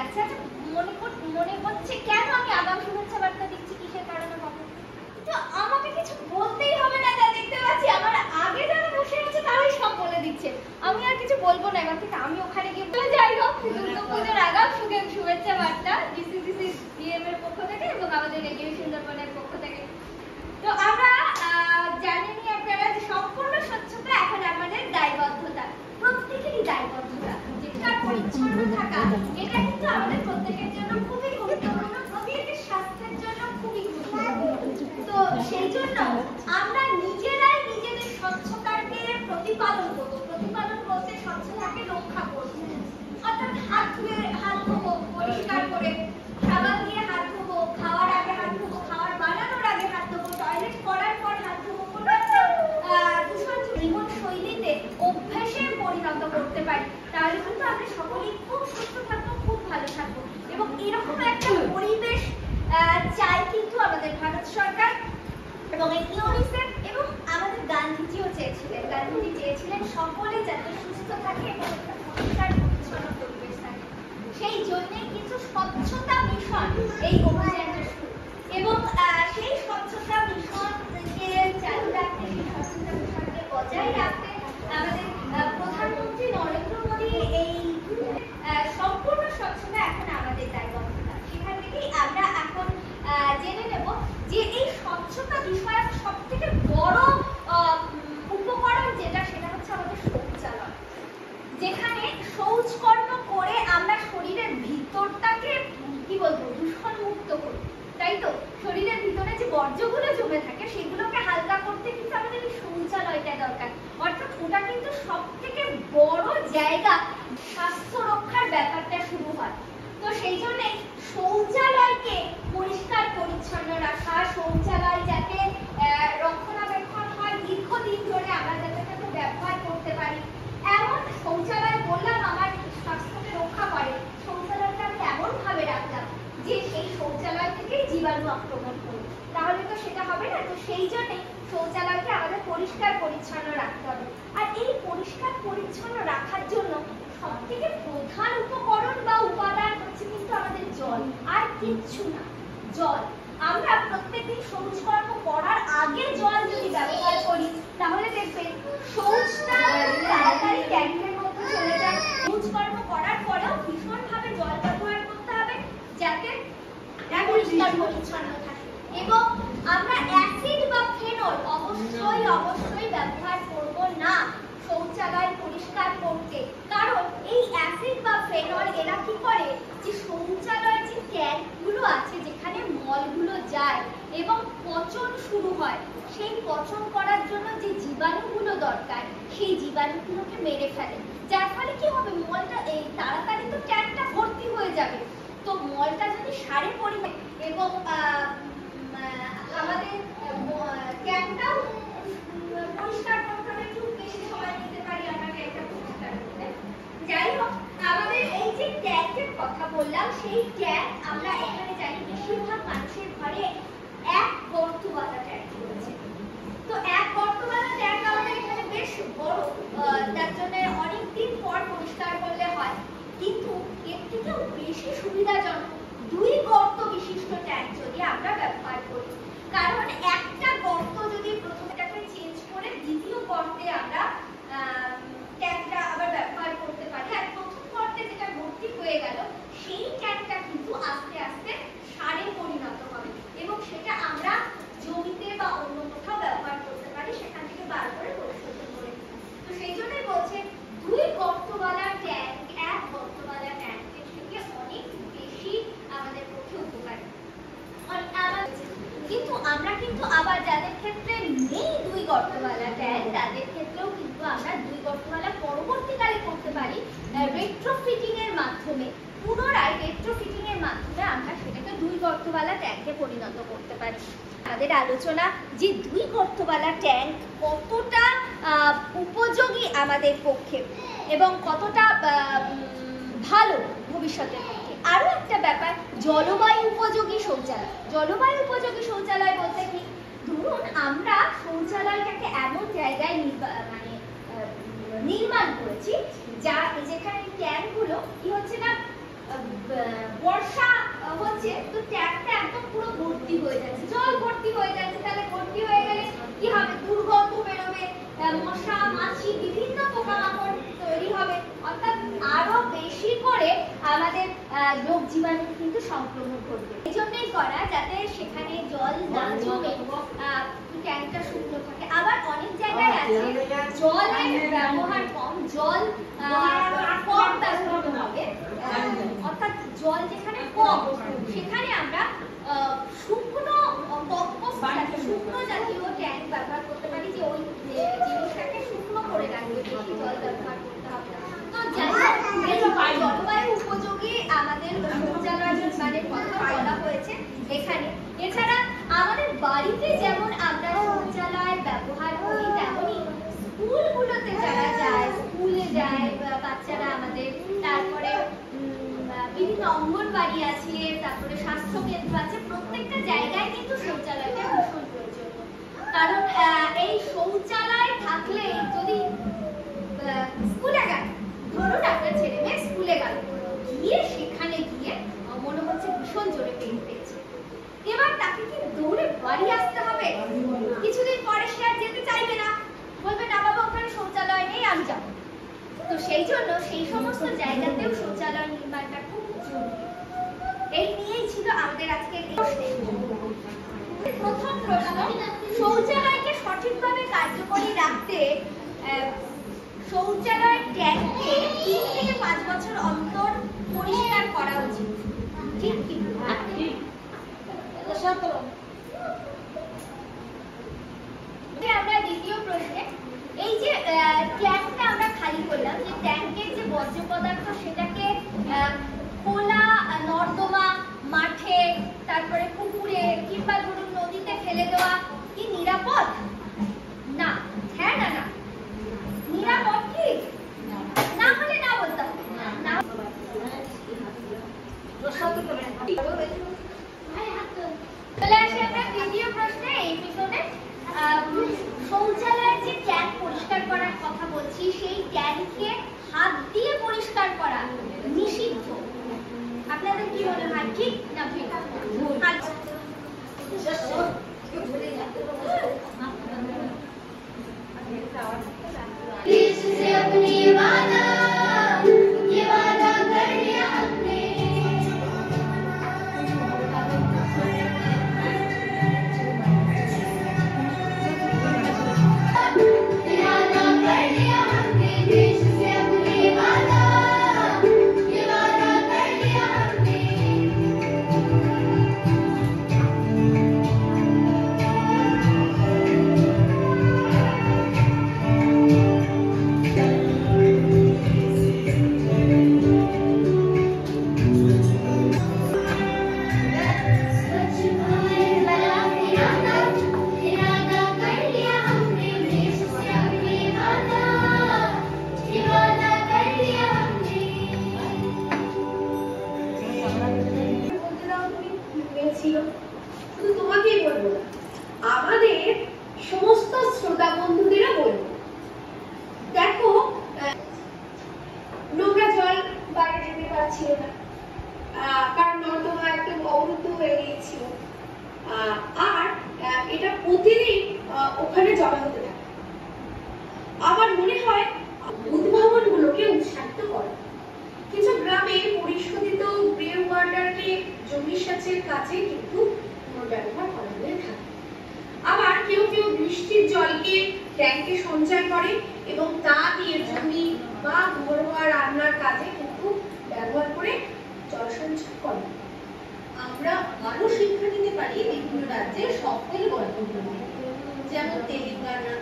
আচ্ছা আচ্ছা, মনে হচ্ছে কেন আমি আগাম শুভেচ্ছা বার্তা দিচ্ছি, কিসের কারণে হবে? তো আমাকে কিছু বলতেই হবে না, যা দেখতে পাচ্ছি আমার আগে যারা বসে আছে তারাই সব বলে দিচ্ছে। আমি আর কিছু বলবো না, এবার থেকে আমি ওখানে গিয়ে বলে যাই হোক দুর্গাপুজোর আগাম শুভেচ্ছা বার্তা ডিসিসিসি ডিএম এর পক্ষ থেকে এবং আমাদের রেডিও সুন্দরবনের পক্ষ থেকে। তো আমরা জানেনই আপনারা যে সম্পূর্ণ স্বচ্ছতা এখন আমাদের দায়বদ্ধতা, প্রত্যেকেরই দায়বদ্ধতা। যেটা পরিচ্ছন্ন থাকা এটা কিন্তু আমাদের প্রত্যেকের জন্য খুবই গুরুত্বপূর্ণ, প্রত্যেকের স্বাস্থ্যের জন্য খুবই গুরুত্বপূর্ণ। তো সেই জন্য আমরা নিজেরাই নিজেদের স্বচ্ছতাকে প্রতিপালন করব। প্রতিপালন করতে স্বচ্ছতাকে রক্ষা করব, অর্থাৎ হাত ধোবো পরিষ্কার করে, সাবান দিয়ে হাত ধোবো, খাওয়ার আগে হাত ধোবো, খাওয়ার বানানোর আগে হাত ধোবো, টয়লেট করার পর হাত ধোবো। কোনো একটা দূষণ জীবন শৈলীতে অভ্যাসে পরিণত করতে পারি, তাহলে কিন্তু আমরা সকলেই খুব সুস্থ থাকবো, খুব ভালো থাকবো। এবং এরকম একটা পরিবেশ চাই কিন্তু আমাদের ভারত সরকার এবং ইউনিসেফ এবং আমাদের গান্ধীজিও চেয়েছিলেন। গান্ধীজি চেয়েছিলেন সকলে যাতে সুস্থ থাকে এবং একটা পরিষ্কার পরিচ্ছন্ন পরিবেশ থাকে। সেই জন্যই কিন্তু স্বচ্ছতা মিশন এই অভিযানটা শুরু, এবং সেই স্বচ্ছতা মিশনকে চালু রাখতে, সেই স্বচ্ছতা মিশনকে বজায় রাখতে আমাদের প্রধানমন্ত্রী নরেন্দ্র মোদী এই সম্পূর্ণ স্বচ্ছতা এখন আমাদের দায়বদ্ধতা। সেখান থেকেই আমরা এখন জেনে নেব যে এই স্বচ্ছতা বিষয়ক সব থেকে বড় উপকরণ যেটা, সেটা হচ্ছে আমাদের শৌচালয়। যেখানে শৌচকর্ম করে আমরা শরীরের ভিতরটাকে কি বলবো দূষণ মুক্ত করি, তাই তো? শরীরের ভিতরে যে বর্জ্যগুলো জমে থাকে সেগুলোকে হালকা করতে কিন্তু আমাদের এই শৌচালয়টা দরকার। অর্থাৎ ওটা কিন্তু সব থেকে বড় জায়গা স্বাস্থ্য রক্ষার ব্যাপারটা শুরু হয়। তো সেই জন্য শৌচালয়কে পরিষ্কার পরিচ্ছন্ন রাখা, শৌচালয় যাতে রক্ষণাবেক্ষণ হয় দীর্ঘদিন ধরে, আমরা যাতে তাকে ব্যবহার করতে পারি, এমন শৌচালয় বললাম আমার স্বাস্থ্যকে রক্ষা করে। শৌচালয়টা আমি এমন ভাবে রাখলাম যে সেই শৌচালয় থেকেই জীবাণু আক্রমণ করবে, তাহলে তো সেটা হবে না। তো সেই জন্য শৌচালয়কে আমাদের পরিষ্কার পরিচ্ছন্ন রাখতে হবে। আর এই পরিষ্কার পরিচ্ছন্ন রাখার জন্য সব থেকে প্রধান উপকরণ বা উপাদান হচ্ছে কিন্তু আমাদের জল, আর কিচ্ছু না, জল। আমরা প্রত্যেকদিন শৌচকর্ম করার আগে জল যদি ব্যবহার করি তাহলে দেখবেন শৌচটা তাড়াতাড়ি ট্যাঙ্কের মধ্যে চলে যায়। শৌচকর্ম করার পরেও ভীষণভাবে জল ব্যবহার করতে হবে যাতে পরিষ্কার পরিচ্ছন্ন থাকে। এবং আমরা অ্যাসিড বা ফেনল অবশ্যই ব্যবহার করব না শৌচালয় পরিষ্কার করতে, কারণ এই অ্যাসিড বা ফেনল এরা কি করে যে শৌচালয়ের যে ট্যাঙ্কগুলো আছে যেখানে মলগুলো যায় এবং পচন শুরু হয়, সেই পচন করার জন্য যে জীবাণুগুলো দরকার সেই জীবাণুগুলোকে মেরে ফেলে। যার ফলে কি হবে, মলটা এই তাড়াতাড়ি তো ট্যাঙ্কটা ভর্তি হয়ে যাবে। তো মলটা যদি সারে পরিমাণ এবং আমাদের ট্যাঙ্কটাও পরিষ্কার করতে হবে, একটু বেশি সময় নিতে পারি আমরা ট্যাঙ্কটা পরিষ্কার করতে। যাই হোক, আমাদের এই যে ট্যাঙ্কের কথা বললাম, সেই ট্যাঙ্ক আমরা এখানে জানি বেশিরভাগ মানুষের ঘরে এক গর্তওয়ালা ট্যাঙ্ক রয়েছে। তো এক গর্তওয়ালা ট্যাঙ্ক আমাদের এখানে বেশ বড়, তার জন্য অনেকদিন পর পরিষ্কার করলে হয়। কিন্তু এর থেকেও বেশি সুবিধাজনক দুই গর্ত বিশিষ্ট ট্যাঙ্ক যদি আমরা ব্যবহার করি, কারণ একটা গর্ত যদি প্রথমটাকে চেঞ্জ করে দ্বিতীয় গর্তে আমরা ট্যাঙ্কটা আবার ব্যবহার করতে পারি, আর প্রথম গর্তে যেটা ভর্তি হয়ে গেল সেই ট্যাঙ্কটা কিন্তু আস্তে আস্তে সারে পরিণত হবে এবং সেটা আমরা জমিতে বা অন্য কোথাও ব্যবহার করতে পারি, সেখান থেকে বার করে পরিশোধন করে। তো সেই জন্যই বলছে দুই গর্তওয়ালা ট্যাঙ্ক এক গর্তওয়ালা ট্যাঙ্কের থেকে অনেক বেশি আমাদের পক্ষে উপকারী। কিন্তু আমরা কিন্তু আবার যাদের ক্ষেত্রে নেই দুই গর্তওয়ালা ট্যাঙ্ক, তাদের ক্ষেত্রেও কিন্তু আমরা দুই গর্তওয়ালা পরবর্তীকালে করতে পারি রেট্রোফিটিং এর মাধ্যমে। পুনরায় রেট্রোফিটিং এর মাধ্যমে আমরা সেটাকে দুই গর্তওয়ালা ট্যাঙ্কে পরিণত করতে পারি। আমাদের আলোচনা যে দুই গর্তওয়ালা ট্যাঙ্ক কতটা উপযোগী আমাদের পক্ষে এবং কতটা ভালো ভবিষ্যতের পক্ষে। আরো একটা ব্যাপার, জলবায়ু উপযোগী শৌচালয়। জলবায়ু উপযোগী শৌচালয় বলতে কি, ধরুন আমরা শৌচালয়টাকে এমন জায়গায় নির্মাণ করেছি যেখানে ট্যাঙ্কগুলো কি হচ্ছে না, বর্ষা হচ্ছে, তো ট্যাঙ্কটা একদম পুরো ভর্তি হয়ে যাচ্ছে, জল ভর্তি হয়ে যাচ্ছে। তাহলে ভর্তি হয়ে গেলে কি হবে? দুর্গন্ধ বেরোবে, মশা মাছি বিভিন্ন পোকামাকড় তৈরি হবে, অর্থাৎ আরো বেশি করে আমাদের রোগ জীবাণু কিন্তু সংক্রমণ করবে। এই জন্যই করা, যাতে সেখানে জল না জমে ট্যাঙ্কটা শুকনো থাকে। আবার অনেক জায়গায় আছে জলের ব্যবহার কম, জল কম ব্যবহৃত হবে, অর্থাৎ জল যেখানে কম সেখানে আমরা শুকনো শুকনো জাতীয় ট্যাঙ্ক ব্যবহার করতে পারি, যে ওই জিনিসটাকে শুকনো করে রাখবে, বেশি জল ব্যবহার করতে হবে। তো জলবায়ু উপযোগী আমাদের শৌচালয়ের মানে কথা বলা হয়েছে এখানে। এছাড়া আমাদের বাড়িতে যেমন আমরা শৌচালয় ব্যবহার করি, তেমনই স্কুলগুলোতে যারা যায়, স্কুলে যায় বাচ্চারা আমাদের, তারপরে বিভিন্ন অঙ্গনবাড়ি আছে, তারপরে স্বাস্থ্য কেন্দ্র আছে, প্রত্যেকটা জায়গায় কিন্তু শৌচালয়টা ভীষণ প্রয়োজন। কারণ এই শৌচালয় থাকলে, যদি স্কুলে গেল, ধরুন আপনার ছেলে মেয়ে স্কুলে গেল, গিয়ে সেখানে গিয়ে মনে হচ্ছে ভীষণ জোরে পেন পেয়েছে, এবার তাকে কি দৌড়ে বাড়ি আসতে হবে? কিছুদিন পরে সে আর যেতে চাইবে না, বলবে না বাবা ওখানে শৌচালয় নেই, আমি যাবো। তো সেই জন্য সেই সমস্ত জায়গাতেও শৌচালয় নির্মাণটা খুব জরুরি। এই নিয়েই ছিল আমাদের আজকের প্রথম প্রশ্ন, শৌচালয়কে সঠিকভাবে কার্যকরী রাখতে শৌচালয়ের ট্যাঙ্ককে 3 থেকে 5 বছর অন্তর পরিষ্কার করা উচিত, ঠিক কি? আমরা দ্বিতীয় প্রশ্নে, এই যে ট্যাঙ্কটা আমরা খালি করলাম, যে ট্যাঙ্কের যে বর্জ্য পদার্থ সেটাকে খোলা নর্দমা, মাঠে, তারপরে পুকুরে কিংবা ধরুন নদীতে ফেলে দেওয়া কি নিরাপদ? না। হ্যাঁ না না? নিরাপদ কি? না হলে না বলতে হবে না। চলে আসি আমরা তৃতীয় প্রশ্নে। এই পিছনে শৌচালয়ের যে ট্যাঙ্ক পরিষ্কার করার কথা বলছি, সেই ট্যাঙ্ককে হাত দিয়ে পরিষ্কার করা নিষিদ্ধ। আপনাদের কি মনে হয়, ঠিক না ঠিক? শুধু তোমাকেই বলবো না, আমাদের সমস্ত শ্রোতা বন্ধুদেরও বলবো, দেখো নোংরা জল বাইরে যেতে পারছিল না, কারণ নর্দমা একদম অবরুদ্ধ হয়ে গিয়েছিল, আর এটা প্রতিদিন ওখানে জমা হতে থাকে। আমার মনে হয় উদ্ভাবনগুলোকে উৎসাহিত করে। কিছু গ্রামে পরিশোধিত গ্রে ওয়াটারকে জমি সেচের কাজে কিন্তু ব্যবহার করা হয়ে থাকে। আবার কেউ কেউ বৃষ্টির জলকে ট্যাঙ্কে সঞ্চয় করে এবং তা দিয়ে জমি বা ঘরোয়া রান্নার কাজে কিন্তু ব্যবহার করে জল সঞ্চয় করে। আমরা আরো শিক্ষা নিতে পারি বিভিন্ন রাজ্যের সফল গল্পগুলো, যেমন তেলেঙ্গানা,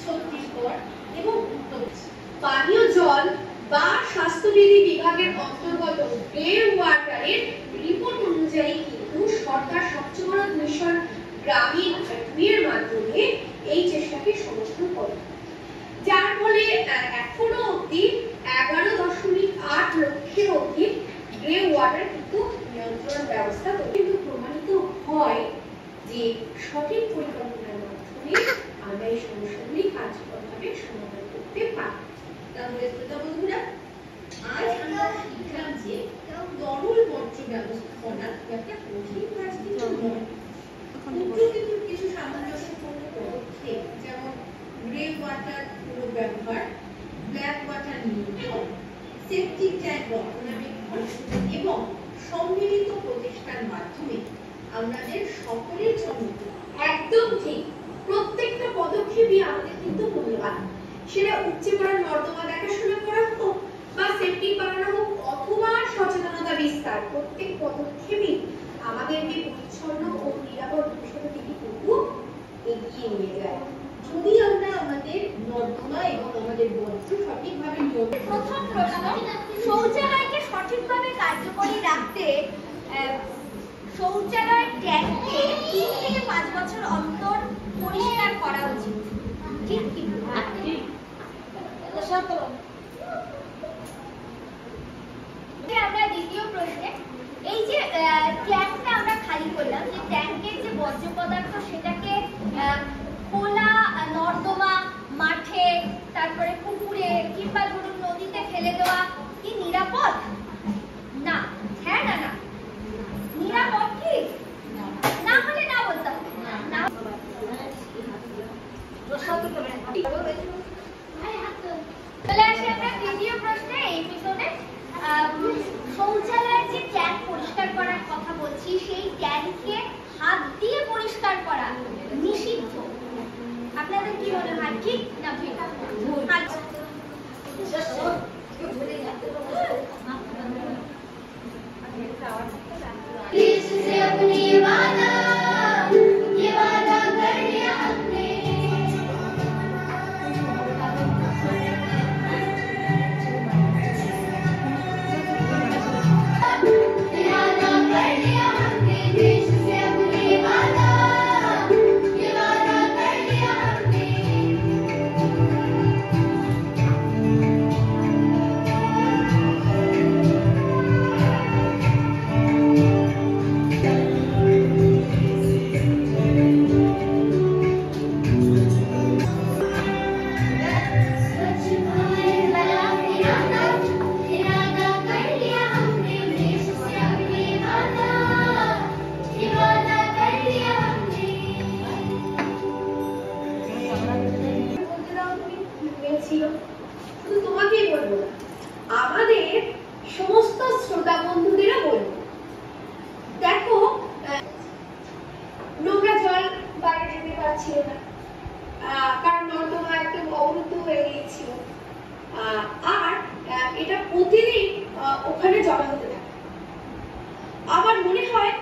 ছত্তিশগড় এবং উত্তরপ্রদেশ। পানীয় জল বা স্বাস্থ্যবিধি বিভাগের অন্তর্গত গ্রে ওয়াটারের রিপোর্ট অনুযায়ী কিন্তু সরকার স্বচ্ছ ভারত মিশন গ্রামীণ 2 এর মাধ্যমে এই চেষ্টাকে সমর্থন করে, যার ফলে এখনো অবধি 11.8 লক্ষের অধিক গ্রে ওয়াটার কিন্তু নিয়ন্ত্রণ ব্যবস্থা কিন্তু প্রমাণিত হয় যে সঠিক পরিকল্পনার মাধ্যমে আমরা এই সমস্যাগুলি কার্যকরভাবে সমাধান করতে পারি। তাহলে শ্রোতা বন্ধুরা, আজ আমরা শিখলাম যে তরল বর্জ্য ব্যবস্থাপনার একটা কঠিন কাজ কিন্তু নয়। ক্ষুদ্র কিন্তু কিছু সামঞ্জস্যপূর্ণ পদক্ষেপ, যেমন গ্রে ওয়াটার পুনর্ব্যবহার, ব্ল্যাক ওয়াটার নিয়ন্ত্রণ, সেপটিক ট্যাঙ্ক রক্ষণাবেক্ষণ এবং সম্মিলিত প্রচেষ্টার মাধ্যমে আমাদের সকলের জন্য একদম ঠিক। প্রত্যেকটা পদক্ষেপই আমাদের কিন্তু মূল্যবান। সেটা উপচে পড়া নর্দমা দেখাশোনা করা হোক বা সেফটি বাড়ানো হোক অথবা সচেতনতা বিস্তার, প্রত্যেক পদক্ষেপই আমাদেরকে পরিচ্ছন্ন ও নিরাপদ ভবিষ্যতের দিকে কিন্তু এগিয়ে নিয়ে যায়। যদি আমরা আমাদের নর্দমা এবং আমাদের বর্জ্য সঠিকভাবে নিয়ন্ত্রণ প্রথম প্রশ্ন, শৌচালয়কে সঠিকভাবে কার্যকরী রাখতে শৌচালয়ের ট্যাঙ্ককে 3 থেকে 5 বছর অন্তর পরিষ্কার করা উচিত। ঠিক কি? আমরা দ্বিতীয় প্রশ্নে, এই যে ট্যাঙ্কটা আমরা খালি করলাম, যে ট্যাঙ্কের যে বর্জ্য পদার্থ সেটাকে খোলা নর্দমা, মাঠে, তারপরে পুকুরে কিংবা ধরুন নদীতে ফেলে দেওয়া কি নিরাপদ? না। হ্যাঁ না না? নিরাপদ কি? না হলে না বলতে হবে। না। চলে আসি আমরা তৃতীয় প্রশ্নে এই এপিসোডে। শৌচালয়ের যে ট্যাঙ্ক পরিষ্কার করার কথা বলছি, সেই ট্যাঙ্ককে হাত দিয়ে পরিষ্কার করা নিষিদ্ধ। আপনাদের কি মনে হয়, ঠিক না ঠিক? से अपनी वादा ये वादा कर लिया हमने, वादा कर लिया हमने, देश से अपनी वादा ये वादा कर लिया हमने। स्वच्छ भारत वाला इरादा कर लिया हमने, देश से अपनी वादा ये वादा कर लिया हमने। শুধু তোমাকেই বলবো না, আমাদের সমস্ত শ্রোতা বন্ধুদেরও বলবো। দেখো, নোংরা জল বাইরে যেতে পারছিল না, কারণ নর্দমা একদম অবরুদ্ধ হয়ে গিয়েছিল। আর এটা প্রতিদিন ওখানে জমা হতে থাকে। আমার মনে হয়